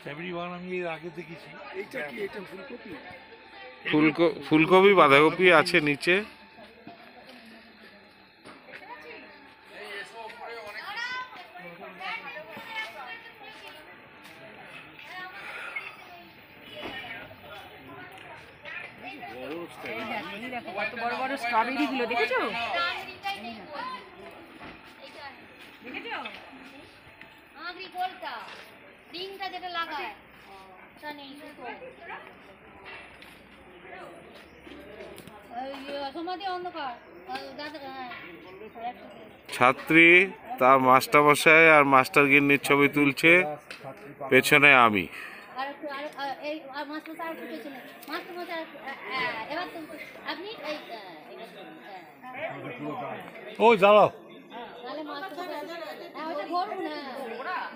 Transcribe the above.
Strawberry বাগান আমি এর আগে দেখেছি। এইটা কি? এটা ফুলকপি? ফুলকপি বাঁধাকপি আছে নিচে। দেখো কত বড় বড় স্ট্রবেরি গুলো, দেখেছো? দেখেছো আংরি গোলটা ডিংটা যেটা লাগায় ওটা নেই তো সমাধি অন্ধকার ছাত্রী তার মাস্টারমশাই আর মাস্টার গিন্নির ছবি তুলছে, পেছনে আমি। আর এই মাস্টার স্যার পেছনে মাস্টার মশাই এবার তো আপনি এই ও জ্বালাও তাহলে মাস্টার ওটা ধরুন।